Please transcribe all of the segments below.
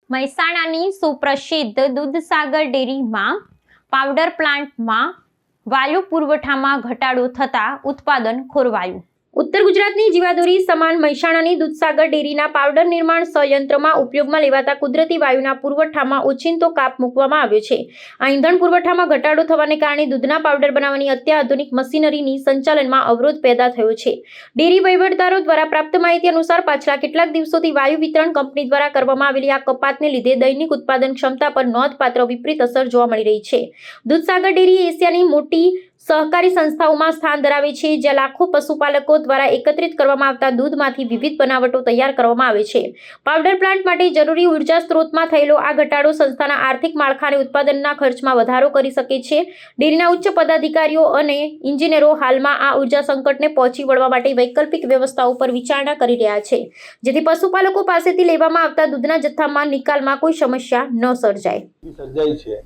મહેસાણાની સુપ્રસિદ્ધ દૂધસાગર ડેરીમાં પાવડર પ્લાન્ટમાં વાયુ પુરવઠામાં ઘટાડો થતાં ઉત્પાદન ખોરવાયું। ઉત્તર ગુજરાતની જીવાદોરી સમાન મહેસાણાની દૂધસાગર ડેરીના પાવડર નિર્માણ સંયંત્રમાં ઉપયોગમાં લેવાતા કુદરતી વાયુના પુરવઠામાં ઓચિંતો કાપ મૂકવામાં આવ્યો છે। આ ઈંધણ પુરવઠામાં ઘટાડો થવાને કારણે દૂધના પાવડર બનાવવાની અત્યાધુનિક મશીનરીની સંચાલનમાં અવરોધ પેદા થયો છે। ડેરી વહીવટદારો દ્વારા પ્રાપ્ત માહિતી અનુસાર પાછલા કેટલાક દિવસોથી વાયુ વિતરણ કંપની દ્વારા કરવામાં આવેલી આ કપાતને લીધે દૈનિક ઉત્પાદન ક્ષમતા પર નોંધપાત્ર વિપરીત અસર જોવા મળી રહી છે। દૂધસાગર ડેરી એશિયાની મોટી સહકારી સંસ્થાઓમાં સ્થાન ધરાવે છે, જ્યાં લાખો પશુપાલકો દ્વારા એકત્રિત કરવામાં આવતા દૂધમાંથી વિવિધ બનાવટો તૈયાર કરવામાં આવે છે। પાવડર પ્લાન્ટ માટે જરૂરી ઉર્જા સ્ત્રોતમાં થયેલો આ ઘટાડો સંસ્થાના આર્થિક માળખા અને ઉત્પાદનના ખર્ચમાં વધારો કરી શકે છે। ડેરીના ઉચ્ચ પદાધિકારીઓ અને ઇજનેરો હાલમાં આ ઉર્જા સંકટને પહોંચી વળવા માટે વૈકલ્પિક વ્યવસ્થાઓ પર વિચારણા કરી રહ્યા છે, જેથી પશુપાલકો પાસેથી લેવામાં આવતા દૂધના જથ્થામાં નિકાલમાં કોઈ સમસ્યા ન સર્જાય છે।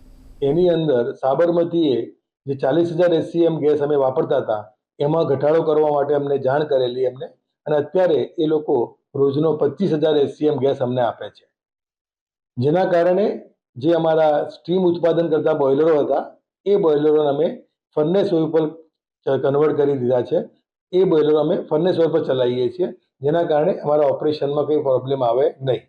એની અંદર સાબરમતીએ જે 40,000 SCM ગેસ અમે વાપરતા હતા એમાં ઘટાડો કરવા માટે અમને જાણ કરેલી એમને, અને અત્યારે એ લોકો રોજનો 25,000 SCM ગેસ અમને આપે છે, જેના કારણે જે અમારા સ્ટીમ ઉત્પાદન કરતા બોઇલરો હતા એ બોઇલરો અમે ફર્નેસ ઓઇલ પર કન્વર્ટ કરી દીધા છે। એ બોઇલરો અમે ફર્નેસ ઓઇલ પર ચલાવીએ છીએ, જેના કારણે અમારા ઓપરેશનમાં કોઈ પ્રોબ્લેમ આવે નહીં।